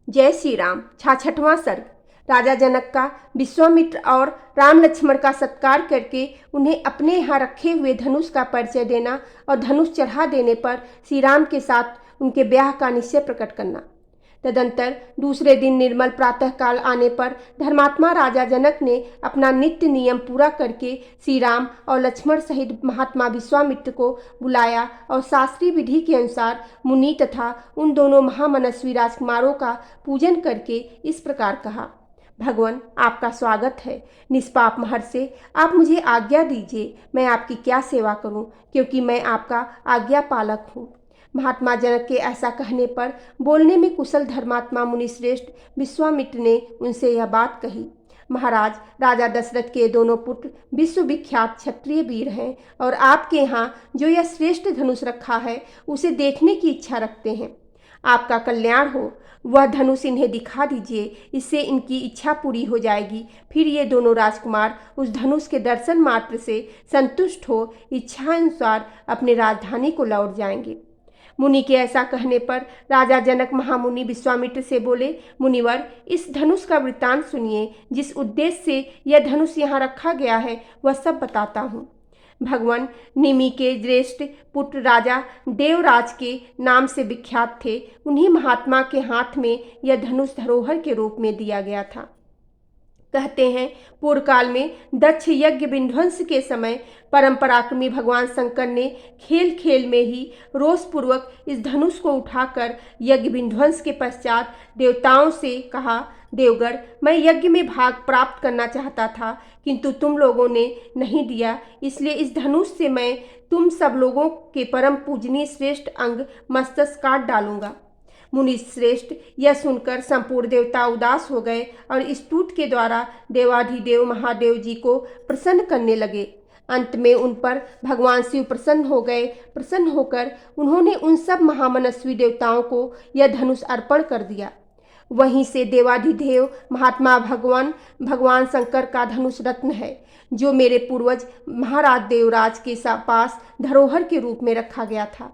जय श्री राम। 66वां सर्ग। राजा जनक का विश्वामित्र और राम लक्ष्मण का सत्कार करके उन्हें अपने यहाँ रखे हुए धनुष का परिचय देना और धनुष चढ़ा देने पर श्री राम के साथ उनके ब्याह का निश्चय प्रकट करना। तदंतर दूसरे दिन निर्मल प्रातःकाल आने पर धर्मात्मा राजा जनक ने अपना नित्य नियम पूरा करके श्री राम और लक्ष्मण सहित महात्मा विश्वामित्र को बुलाया और शास्त्रीय विधि के अनुसार मुनि तथा उन दोनों महामनस्वी राजकुमारों का पूजन करके इस प्रकार कहा। भगवान, आपका स्वागत है। निष्पाप महर्षि, आप मुझे आज्ञा दीजिए, मैं आपकी क्या सेवा करूं, क्योंकि मैं आपका आज्ञा पालक हूँ। महात्मा जनक के ऐसा कहने पर बोलने में कुशल धर्मात्मा मुनिश्रेष्ठ विश्वामित्र ने उनसे यह बात कही। महाराज, राजा दशरथ के दोनों पुत्र विश्वविख्यात क्षत्रिय वीर हैं और आपके यहाँ जो यह श्रेष्ठ धनुष रखा है उसे देखने की इच्छा रखते हैं। आपका कल्याण हो। वह धनुष इन्हें दिखा दीजिए, इससे इनकी इच्छा पूरी हो जाएगी। फिर ये दोनों राजकुमार उस धनुष के दर्शन मात्र से संतुष्ट हो इच्छानुसार अपने राजधानी को लौट जाएंगे। मुनि के ऐसा कहने पर राजा जनक महामुनि विश्वामित्र से बोले, मुनिवर, इस धनुष का वृत्तांत सुनिए। जिस उद्देश्य से यह धनुष यहाँ रखा गया है वह सब बताता हूँ। भगवान, निमि के ज्येष्ठ पुत्र राजा देवराज के नाम से विख्यात थे। उन्हीं महात्मा के हाथ में यह धनुष धरोहर के रूप में दिया गया था। कहते हैं, पूर्व काल में दक्ष यज्ञ विध्वंस के समय परम पराक्रमी भगवान शंकर ने खेल खेल में ही रोषपूर्वक इस धनुष को उठाकर यज्ञ विध्वंस के पश्चात देवताओं से कहा, देवगण, मैं यज्ञ में भाग प्राप्त करना चाहता था, किंतु तुम लोगों ने नहीं दिया, इसलिए इस धनुष से मैं तुम सब लोगों के परम पूजनीय श्रेष्ठ अंग मस्तक काट डालूंगा। मुनि श्रेष्ठ यह सुनकर संपूर्ण देवता उदास हो गए और इस टूट के द्वारा देवाधिदेव महादेव जी को प्रसन्न करने लगे। अंत में उन पर भगवान शिव प्रसन्न हो गए। प्रसन्न होकर उन्होंने उन सब महामनस्वी देवताओं को यह धनुष अर्पण कर दिया। वहीं से देवाधिदेव महात्मा भगवान शंकर का धनुष रत्न है, जो मेरे पूर्वज महाराज देवराज के पास धरोहर के रूप में रखा गया था।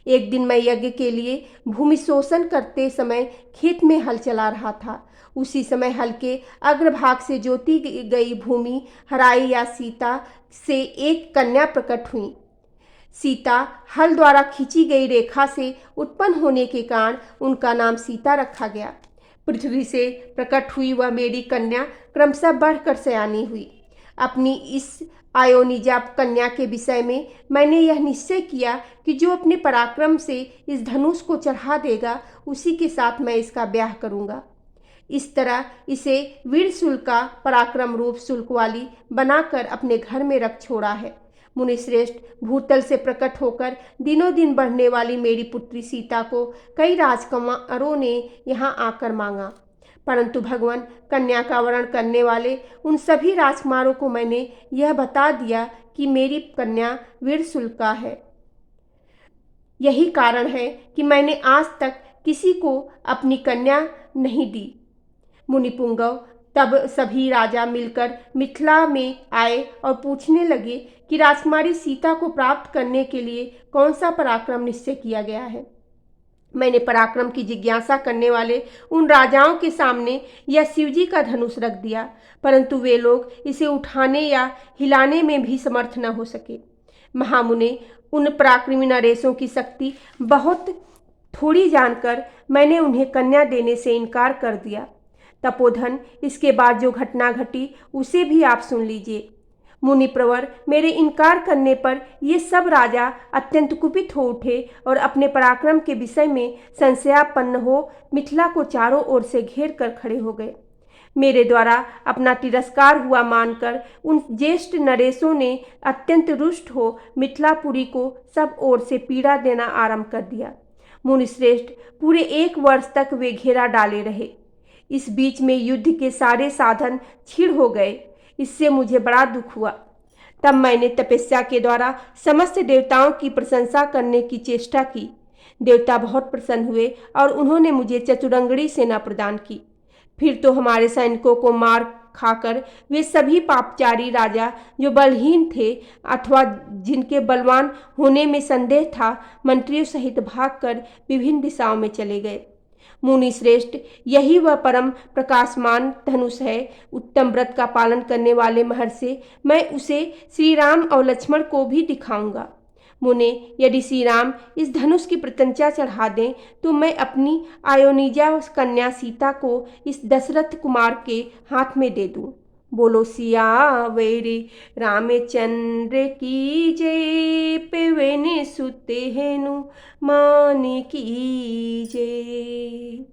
एक दिन मैं यज्ञ के लिए भूमि शोषण करते समय खेत में हल चला रहा था। उसी समय हल के अग्रभाग से जोती गई भूमि हराई या सीता से एक कन्या प्रकट हुई। सीता हल द्वारा खींची गई रेखा से उत्पन्न होने के कारण उनका नाम सीता रखा गया। पृथ्वी से प्रकट हुई वह मेरी कन्या क्रमशः बढ़कर सयानी हुई। अपनी इस आयोनिजा कन्या के विषय में मैंने यह निश्चय किया कि जो अपने पराक्रम से इस धनुष को चढ़ा देगा उसी के साथ मैं इसका ब्याह करूंगा। इस तरह इसे वीर शुल्क का पराक्रम रूप शुल्क वाली बनाकर अपने घर में रख छोड़ा है। मुनिश्रेष्ठ, भूतल से प्रकट होकर दिनों दिन बढ़ने वाली मेरी पुत्री सीता को कई राजकुमारों ने यहाँ आकर मांगा, परंतु भगवान, कन्या का वर्ण करने वाले उन सभी राजकुमारों को मैंने यह बता दिया कि मेरी कन्या वीरशुल्का है। यही कारण है कि मैंने आज तक किसी को अपनी कन्या नहीं दी। मुनिपुंगव, तब सभी राजा मिलकर मिथिला में आए और पूछने लगे कि राजकुमारी सीता को प्राप्त करने के लिए कौन सा पराक्रम निश्चय किया गया है। मैंने पराक्रम की जिज्ञासा करने वाले उन राजाओं के सामने यह शिवजी का धनुष रख दिया, परंतु वे लोग इसे उठाने या हिलाने में भी समर्थ न हो सके। महामुने, उन पराक्रमी नरेशों की शक्ति बहुत थोड़ी जानकर मैंने उन्हें कन्या देने से इनकार कर दिया। तपोधन, इसके बाद जो घटना घटी उसे भी आप सुन लीजिए। मुनि प्रवर, मेरे इनकार करने पर ये सब राजा अत्यंत कुपित हो उठे और अपने पराक्रम के विषय में संशयापन्न हो मिथिला को चारों ओर से घेर कर खड़े हो गए। मेरे द्वारा अपना तिरस्कार हुआ मानकर उन ज्येष्ठ नरेशों ने अत्यंत रुष्ट हो मिथिलापुरी को सब ओर से पीड़ा देना आरंभ कर दिया। मुनिश्रेष्ठ, पूरे 1 वर्ष तक वे घेरा डाले रहे। इस बीच में युद्ध के सारे साधन छीड़ हो गए। इससे मुझे बड़ा दुख हुआ। तब मैंने तपस्या के द्वारा समस्त देवताओं की प्रशंसा करने की चेष्टा की। देवता बहुत प्रसन्न हुए और उन्होंने मुझे चतुरंगड़ी सेना प्रदान की। फिर तो हमारे सैनिकों को मार खाकर वे सभी पापचारी राजा जो बलहीन थे अथवा जिनके बलवान होने में संदेह था, मंत्रियों सहित भागकर विभिन्न दिशाओं में चले गए। मुनि श्रेष्ठ, यही वह परम प्रकाशमान धनुष है, उत्तम व्रत का पालन करने वाले महर्षि। मैं उसे श्री राम और लक्ष्मण को भी दिखाऊंगा। मुने, यदि श्री राम इस धनुष की प्रत्यंचा चढ़ा दें तो मैं अपनी आयोनिजा कन्या सीता को इस दशरथ कुमार के हाथ में दे दूं। बोलो सियावरी रामचंद्र की जय, पवन सुत हनुमान की जय।